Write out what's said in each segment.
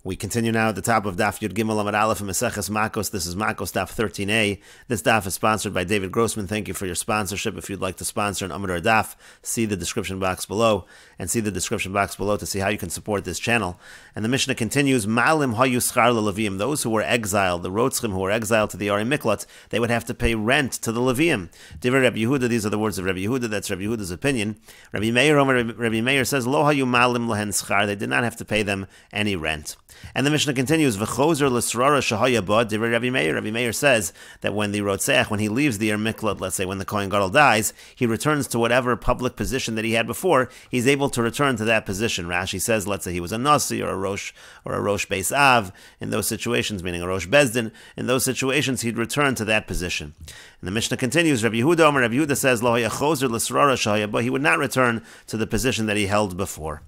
We continue now at the top of Daf Yud Gimel Amud Aleph and Meseches Makkos. This is Makkos Daf 13a. This Daf is sponsored by David Grossman. Thank you for your sponsorship. If you'd like to sponsor an Amud Daf, see the description box below, and see the description box below to see how you can support this channel. And the Mishnah continues, Malim hayu schar leLevim. Those who were exiled, the Rotzchim who were exiled to the Ari Miklat, they would have to pay rent to the Levim. Divrei Rabbi Yehuda, these are the words of Rabbi Yehuda. That's Rabbi Yehuda's opinion. Rabbi Meir says, Lo hayu malim lehen schar. They did not have to pay them any rent. And the Mishnah continues, V'chozer l'srara shahaya ba, divrei Rabbi Meir. Rabbi Meir says that when the Rotzeach, when he leaves the Ar Miklat, let's say when the Kohen Gadol dies, he returns to whatever public position that he had before, he's able to return to that position. Rashi says, let's say he was a Nasi or a Rosh Beis Av, in those situations, meaning a Rosh Bezdin, in those situations he'd return to that position. And the Mishnah continues, Rabbi Yehuda says, Lo hayachozer l'srara shahaya ba, he would not return to the position that he held before.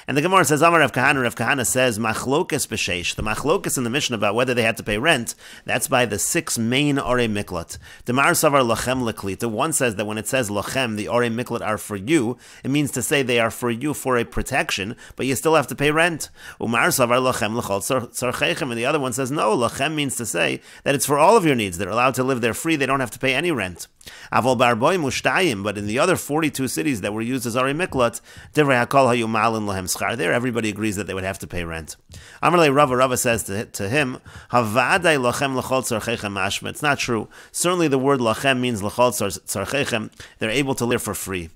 And the Gemara says, Amar Rav Kahana says, Machlokes b'sheish. The machlokes in the Mishnah about whether they had to pay rent, that's by the 6 main Arei Miklat. Demar Savar Lachem Leklita. One says that when it says Lachem, the Arei Miklat are for you, it means to say they are for you for a protection, but you still have to pay rent. Umar Savar Lachem Lechol Tzarchechem. And the other one says, no, Lachem means to say that it's for all of your needs. They're allowed to live there free. They don't have to pay any rent. Avol Barboy Mushtayim, but in the other 42 cities that were used as Arei Miklat, Divrei Hakol Hayu Malin Lahem Schar. There, everybody agrees that they would have to pay rent. Amarle Rava says to him, Havadai Lachem Lechol Tzarchechem Mashma. It's not true. Certainly the word Lachem means Lechol Tzarchechem. They're able to live for free.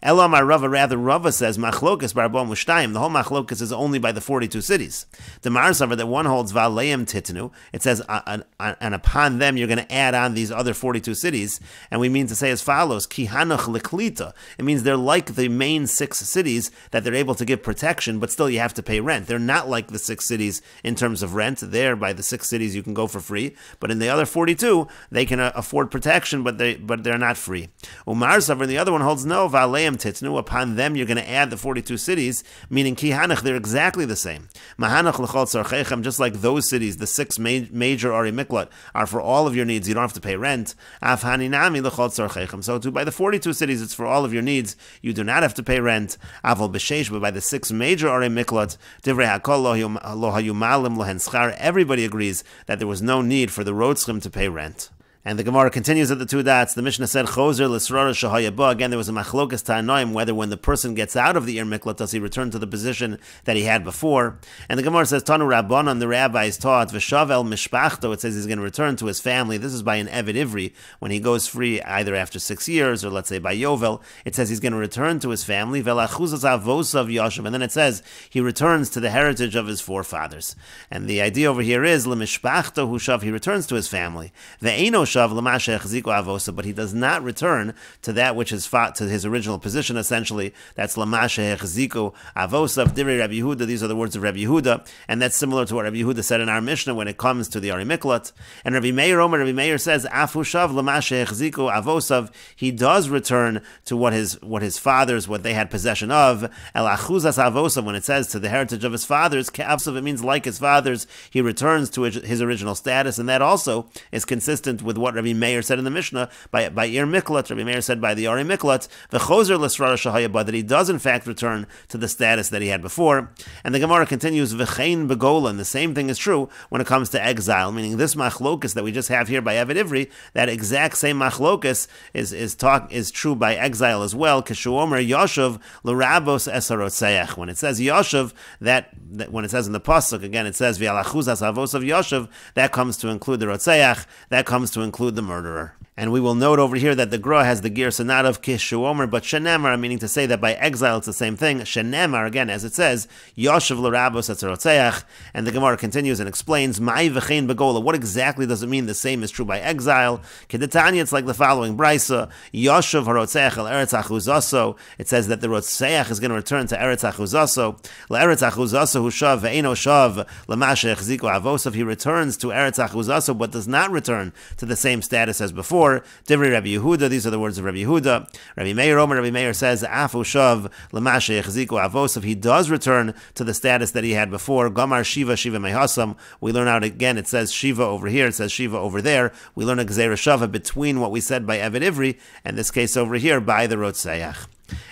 Elamar Rava, rather Rava says, Machlokes Barbo Mushtayim. The whole Machlokes is only by the 42 cities. The Marsavar that one holds Valeim Titnu. It says, and upon them you're going to add on these other 42 cities. And we mean to say as follows, Kihanach Leklita. It means they're like the main 6 cities that they're able to give protection, but still you have to pay rent. They're not like the 6 cities in terms of rent. There, by the 6 cities you can go for free. But in the other 42, they can afford protection, but they're not free. Umar Savar, the other one holds no, Valeim Titnu. Upon them you're going to add the 42 cities, meaning Kihanach, they're exactly the same. Mahanach Lechol Tzarchechem, just like those cities, the 6 major Arei Miklat are for all of your needs. You don't have to pay rent. Af Haninami Lechol Tzarchechem. So too, by the 42 cities, it's for all of your needs. You do not have to pay rent. Avol B'sheish, but by the 6 major Arei Miklat, Divrei Hakol Lo Hayu Malim Lohen Schar, everybody agrees that there was no need for the Rotzchim to pay rent. And the Gemara continues at the 2 dots. The Mishnah said, Chozer l'srara shahaya ba. Again, there was a machlokas ta'anoim, whether when the person gets out of the Ar Miklat, does he return to the position that he had before. And the Gemara says, Tanu Rabbanan, the rabbis taught, V'shav el mishpachto, it says he's going to return to his family. This is by an Eved Ivri, when he goes free either after 6 years, or let's say by Yovel. It says he's going to return to his family, V'lachuzas avosav yashav, and then it says he returns to the heritage of his forefathers. And the idea over here is, L'mishpachto hushav, he returns to his family. Ve'eno but he does not return to that which is to his original position, essentially. That's Lamashe Hechziku Avosav Divrei Rabbi Yehuda. These are the words of Rabbi Yehuda, and that's similar to what Rabbi Yehuda said in our Mishnah when it comes to the Arei Miklat. And Rabbi Meir says, Afushav Lamashe Hechziku Avosav, he does return to what his fathers, what they had possession of. El Achuzas Avosav, when it says to the heritage of his fathers, Ke'avsav, it means like his fathers, he returns to his original status, and that also is consistent with what Rabbi Meir said in the Mishnah by Ar Miklat. Rabbi Meir said by the Arei Miklat, V'chozer l'srara shahaya ba, that he does in fact return to the status that he had before. And the Gemara continues, V'chein begola, and the same thing is true when it comes to exile, meaning this machlokus that we just have here by Eved Ivri, that exact same machlokus is true by exile as well. Kishuomer Yoshev l'rabos esarotzeach. When it says Yoshev, that when it says in the pasuk again, it says V'alachuzas avos of Yoshev, that comes to include the rotzeach, that comes to include the murderer. And we will note over here that the Gra has the Girsa not of Kishuomer, but Shenemar, meaning to say that by exile it's the same thing. Shenemar, again, as it says, Yoshev l'rabos etzarotzeach. And the Gemara continues and explains, Mai v'chein begola. What exactly does it mean the same is true by exile? Kedetanya, it's like the following Brisa, Yoshev harotzeach el eretz achuzaso. It says that the rotzeach is going to return to eretz achuzaso. L'eretz achuzaso hu shav ve'eno shav l'mashe echziku avosav. He returns to eretz achuzaso, but does not return to the same status as before. Divrei Rabbi Yehuda, these are the words of Rabbi Yehuda. Rabbi Meir says, Afu shav l'mashe echziku avosav, he does return to the status that he had before. Gamar Shiva mehasam. We learn out again, it says Shiva over here, it says Shiva over there. We learn a Gzeira Shava between what we said by Eved Ivri, and this case over here by the Rotzeach.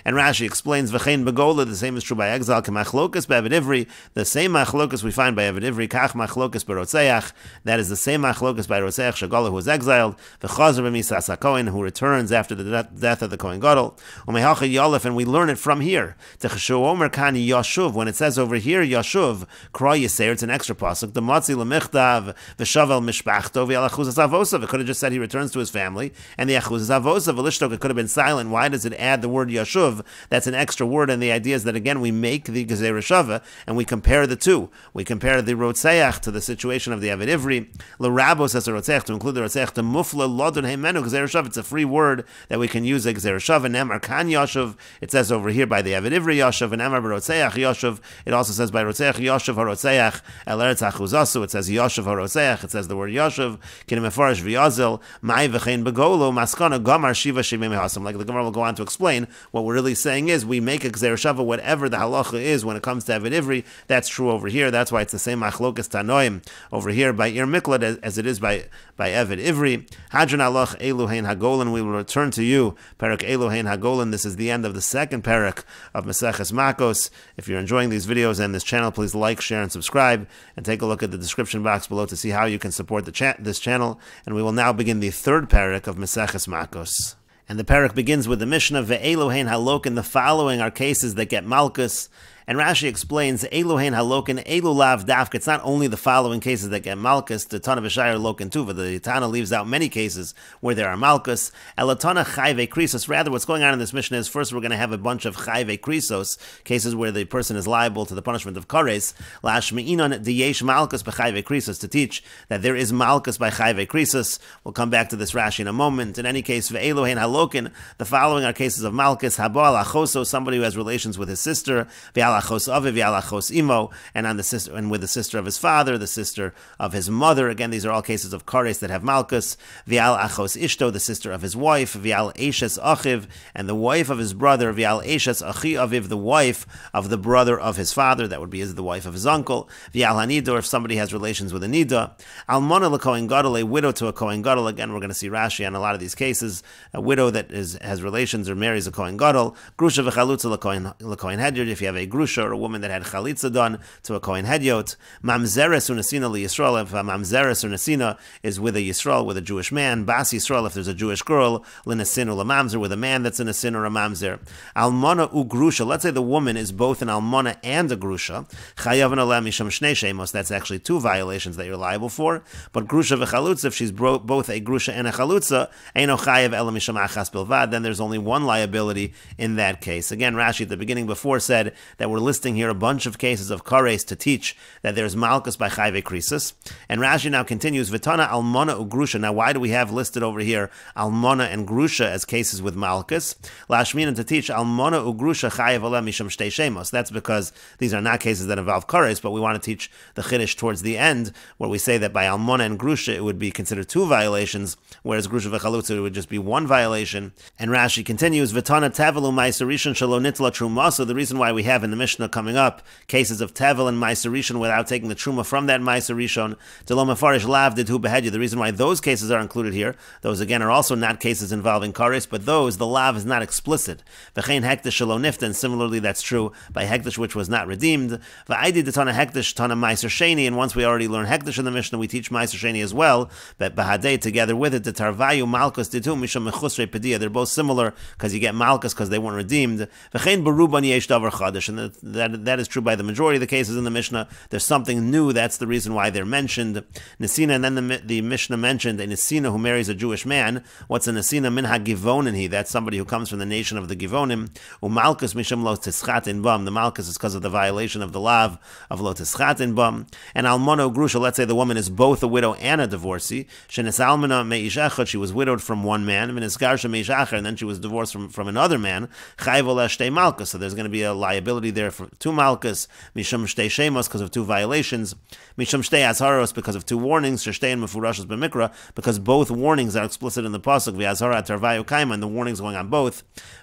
And Rashi explains, V'chein begola, the same is true by exile, k'machlokas be'evid ivri, the same machlokas we find by evid ivri, kach machlokas berotzeach, that is the same machlokas by rotzeach, shagola, who is exiled, v'chazer b'misas HaKohen, who returns after the death of the Kohen Gadol, u'mehacha yolef, and we learn it from here, techashu omer kani yashuv, when it says over here, yashuv, kra yiseir, it's an extra pasuk, the matzi l'michtav, v'shavel mishpachto, v'yalachuzas avosav, it could have just said he returns to his family, and the achuzas avosav, v'lishtok, it could have been silent. Why does it add the word yashuv? That's an extra word, and the idea is that, again, we make the Gezerah Shava, and we compare the two. We compare the Rotzeach to the situation of the Avid Ivri, L'rabos as a Rotzeach, to include the Rotzeach, to Mufla Lodon Heimenu Gezerah Shava. It's a free word that we can use a Gezerah Shava. Nemar Kan Yashuv, it says over here by the Avid Ivri Yashuv, and Nemar Rotzeach Yashuv, it also says by Rotzeach Yashuv HaRotzeach, El Eretz HaChuzasu, it says Yashuv HaRotzeach, it says the word Yashuv, Kinem Mefarish V'Yazel, Mai V'chein Begolo, Maskana Gamar Shiva Shemei Mehasam. Like the Gemara will go on to explain, what we're really saying is we make a Gezerah Shava, whatever the halacha is when it comes to Avid Ivri. That's true over here. That's why it's the same machlokas tanoim over here by Ir Miklat as it is by Avid Ivri. Hadron alach Eluhain Hagolan. We will return to you. Parak Eluhain Hagolan. This is the end of the second parak of Meseches Makkos. If you're enjoying these videos and this channel, please like, share, and subscribe. And take a look at the description box below to see how you can support this channel. And we will now begin the third parak of Meseches Makkos. And the parak begins with the Mishnah, Ve'elohein halokin. The following are cases that get malchus. And Rashi explains, Elohein halokin, Elulav dafka. It's not only the following cases that get malchus, the Tana v'shayr lokin tuva. The Tana leaves out many cases where there are malchus. Elatana chayve krisos. Rather, what's going on in this Mishnah is first we're going to have a bunch of chayve krisos, cases where the person is liable to the punishment of kares. Lashmeinon diyesh malchus b'chayve krisos, to teach that there is malchus by chayve krisos. We'll come back to this Rashi in a moment. In any case, ve'elohein halokin, the following are cases of malchus. Habal achoso, somebody who has relations with his sister. Achos aviv, achos imo, and on the sister, and with the sister of his father, the sister of his mother. Again, these are all cases of kares that have malchus. Vial achos ishto, the sister of his wife. Vial eshes achiv, and the wife of his brother. Vial eshes achi aviv, the wife of the brother of his father. That would be the wife of his uncle. Vial hanidor, if somebody has relations with a nida. Almona lekohen gadol, a widow to a kohen gadol. Again, we're going to see Rashi on a lot of these cases. A widow that has relations or marries a kohen gadol. Grusha v'chalutza lekohen hedyot, if you have a grusha or a woman that had chalitza done to a kohen hedyot. Mamzeres unesina liyisrael, if a mamzeres unesina is with a Yisrael, with a Jewish man. Bas Yisrael, if there's a Jewish girl. Linesin ulamamzer, with a man that's in a sin or a mamzer. Almona ugrusha, let's say the woman is both an almona and a grusha. Chayav aleh misham shnei shemos, that's actually two violations that you're liable for. But grusha v'chalutza, if she's both a grusha and a chalutza, eino chayav ela misham achas bilvad, then there's only one liability in that case. Again, Rashi at the beginning before said that we're listing here a bunch of cases of kares to teach that there's malchus by chayve krisis. And Rashi now continues, Vitana almona ugrusha. Now, why do we have listed over here almona and grusha as cases with malchus? Lashmin, and to teach almona ugrusha chayav aleh misham shtei shemos. That's because these are not cases that involve kares, but we want to teach the chiddush towards the end, where we say that by almona and grusha it would be considered two violations, whereas grusha v'chalutza it would just be one violation. And Rashi continues, Vitana tevelu ma'aser rishon shelo nitla truma. So the reason why we have in the Mishnah coming up cases of tevel and ma'aser rishon without taking the truma from that ma'aser rishon, delo mefarish lav didhu behedya. The reason why those cases are included here, those again are also not cases involving kares, but those the lav is not explicit. V'chein hektish shelo nifta, and similarly that's true by hektish which was not redeemed. V'aidi detana hektish tana ma'aser sheni, and once we already learn hektish in the Mishnah, we teach ma'aser sheni as well. But bahadei together with it, the tarvayu malchus didhu misham mechusrei pedia. They're both similar because you get malchus because they weren't redeemed. V'chein beruban yesh davar chadash, and that is true by the majority of the cases in the Mishnah. There's something new. That's the reason why they're mentioned. Nesina, and then the Mishnah mentioned a Nesina who marries a Jewish man. What's a Nesina? Min ha-givonin. That's somebody who comes from the nation of the Givonim. Umalkus misham lo tischatin bam. The malchus is because of the violation of the lav of lo tischatin bam. And almona grusha, let's say the woman is both a widow and a divorcee. Shenes almana meish echad, she was widowed from one man. V'nes garsha meish acher, and then she was divorced from another man. Chayv ola shtei malchus. So there's going to be a liability there for two malchus. Misham shtei shemos, because of two violations. Misham shtei azharos, because of two warnings. Shtei and mefurashos b'mikra, because both warnings are explicit in the pasuk. V'azhara tarvayu kaima, and the warnings going on both.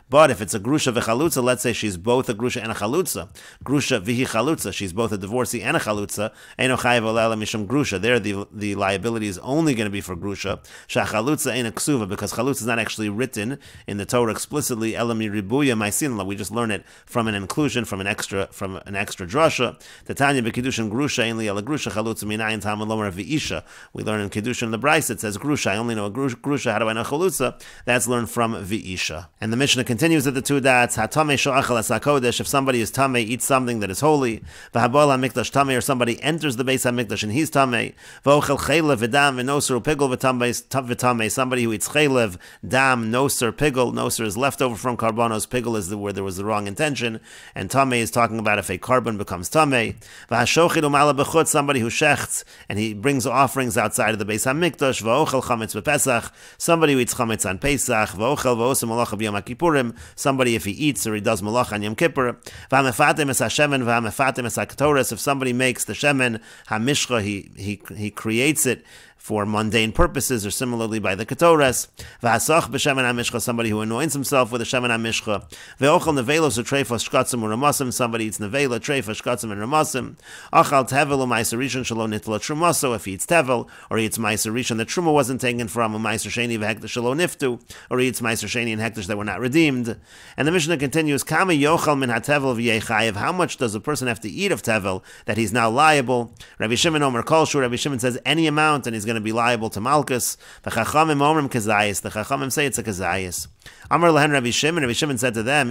But if it's a grusha v'chalutza, let's say she's both a grusha and a chalutza. Grusha v'hi chalutza, she's both a divorcee and a chalutza. Eino chayiv olela mishum grusha. There, the liability is only going to be for grusha. Shachalutza ain't a ksuva, because chalutza is not actually written in the Torah explicitly. Elami ribuya maisinla. We just learn it from an inclusion, from an extra drasha. The Tanya b'kiddushin grusha ain't li ala grusha chalutza minayin tam lomer v'isha. We learn in kiddushin the Bryce it says grusha. I only know a grusha. How do I know chalutza? That's learned from v'isha. And the Mishnah continues at the two dots. Hatame sho'achal as hakodesh. If somebody is tame, eats something that is holy. V'habal hamikdash tame, or somebody enters the Beis Hamikdash and he's tame. V'ochel chaylev v'dam v'noser pigel v'tame. Somebody who eats chaylev, dam, noser, pigel. Noser is leftover from karbanos. Pigel is where there was the wrong intention, and tame is talking about if a carbon becomes tame. V'hashochid u'mala b'chutz. Somebody who shechts and he brings offerings outside of the Beis Hamikdash. V'ochel chametz b'pesach. Somebody who eats chametz on Pesach. V'ochel v'osem malacha b'yom HaKippurim. Somebody if he eats or he does malacha on Yom Kippur. V'hamefatem es hashemen v'hamefatem es haktoras. If somebody makes the shemen hamishcha, he creates it for mundane purposes, or similarly by the Ketores. V'hasach b'shemen hamishcha, somebody who anoints himself with the shemen hamishcha. Ve'ochel nevelos u'treifos shkatzim u'ramasim, somebody eats nevela, treifos, shkatzim, and ramasim. Achal tevel u'maiser rishon shelo nitla trumaso, if he eats tevel, or he eats maiser rishon that truma wasn't taken from, u'maiser sheni v'hekdesh shelo niftu, or he eats maiser sheni and hekdesh that were not redeemed. And the Mishnah continues, Kama yochal min hatevel v'yechayev, how much does a person have to eat of tevel that he's now liable? Rabbi Shimon Omer Kolshu, Rabbi Shimon says any amount, and he's going to be liable to Malkus. The Chachamim Omrim Kazayis. The Chachamim say it's a Kazayis. Amar Lahen Rabbi Shimon said to them,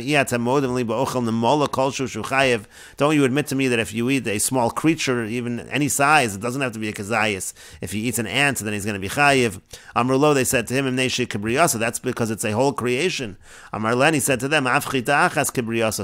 don't you admit to me that if you eat a small creature, even any size, it doesn't have to be a Kazayis. If he eats an ant, then he's going to be Chayiv. Amar Lo, they said to him, that's because it's a whole creation. Amar Lahen, he said to them,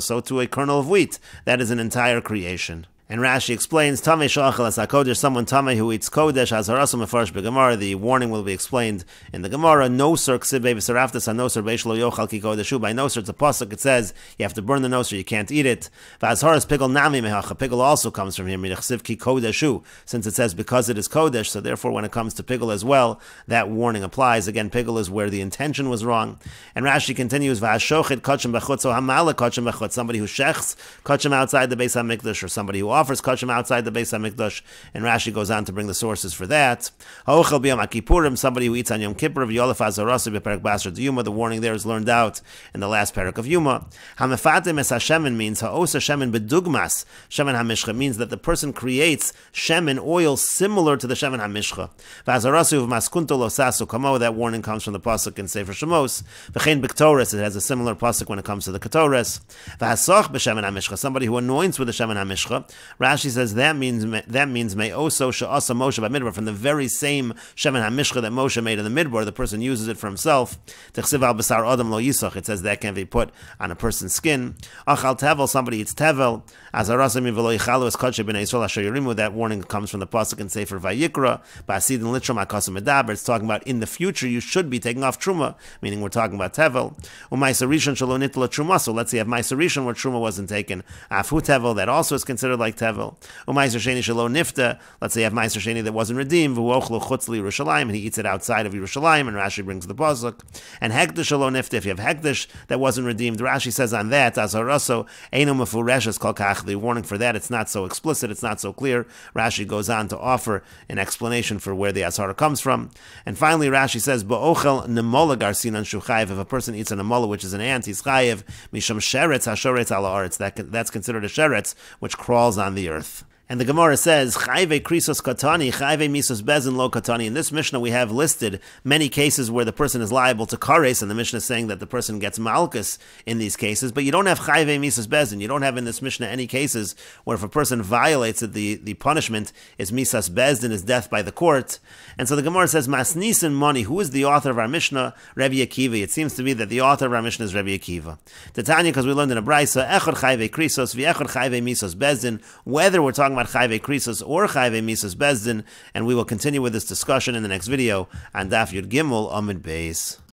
so to a kernel of wheat, that is an entire creation. And Rashi explains, Tamei sho'achal as hakodesh, someone tamei who eats kodesh, as harasim mefarish b'Gemara. The warning will be explained in the Gemara. Noser ksibei v'seraftas ha-noser beish lo yochal ki kodeshu. By noser, it's a pasuk. It says you have to burn the noser, you can't eat it. V'az haras pigel nami mehacha. Pigel also comes from here. Midachsiv ki kodeshu. Since it says because it is kodesh, so therefore when it comes to pigel as well, that warning applies. Again, pigel is where the intention was wrong. And Rashi continues, V'az shochid kachem b'chutz, so hamala kachem b'chutz. Somebody who shechs kachem outside the Beis HaMikdash, or somebody who offers kachim outside the Beis HaMikdash, and Rashi goes on to bring the sources for that. Ha'ochel b'yom HaKippurim, somebody who eats on Yom Kippur, v'yolef azarasi b'perek basar d'yuma. The warning there is learned out in the last perek of Yuma. Ha'mefatim es hashemen means ha'os hashemen bedugmas shemen hamishcha, means that the person creates shemen oil similar to the shemen hamishcha. V'azarasi v'maskunto lo sasu kamo. That warning comes from the pasuk in Sefer Shemos. V'chein b'ktores, it has a similar pasuk when it comes to the ketores. V'hasach b'shemen hamishcha, somebody who anoints with the shemen hamishcha. Rashi says that means me'oso she'asa Moshe b'midbar, from the very same shemen hamishcha that Moshe made in the midbar, the person uses it for himself. T'chsiv al basar adam lo yisach, it says that can be put on a person's skin. Achal tevel, somebody eats tevel. Azarasimi v'lo yichalu es kodshe b'nei Yisrael asher yirimu. That warning comes from the pasuk in Sefer Vayikra. Ba'asid and litrum akasim medaber. It's talking about in the future you should be taking off truma, meaning we're talking about tevel. U'ma'aser rishon shelo nitla truma. So let's say you have ma'aser rishon where truma wasn't taken. Afu tevel, that also is considered like tevel. U'ma'aser sheni shelo nifta. Let's say you have ma'aser sheni that wasn't redeemed. V'uochlu chutz li Yerushalayim, and he eats it outside of Yerushalayim. And Rashi brings the pasuk. And hekdesh shelo nifta. If you have hekdesh that wasn't redeemed, Rashi says on that azaraso eino mefureshes kol kach. The warning for that, it's not so explicit, it's not so clear. Rashi goes on to offer an explanation for where the azhara comes from. And finally, Rashi says, Bo'ochel nemola garsinan shuchayev. If a person eats a nemola, which is an ant, he's chayev misham sheretz hashoretz ala aretz. That's considered a sheretz, which crawls on the earth. And the Gemara says, Chayve krisos katani, chayve misos bezin lo katani. In this Mishnah, we have listed many cases where the person is liable to kares, and the Mishnah is saying that the person gets malchus in these cases, but you don't have chayve misos bezin. You don't have in this Mishnah any cases where if a person violates it, the punishment is misas bezdin, is death by the court. And so the Gemara says, Masnisin Moni, who is the author of our Mishnah? Rabbi Akiva. It seems to be that the author of our Mishnah is Rabbi Akiva. Tanya, because we learned in a brayso, echad chayve krisos, v'echad chayve misos bezdin, whether we're talking about chayve krisos or chayve misos bezdin, and we will continue with this discussion in the next video on Daf Yud Gimel Amud Beis.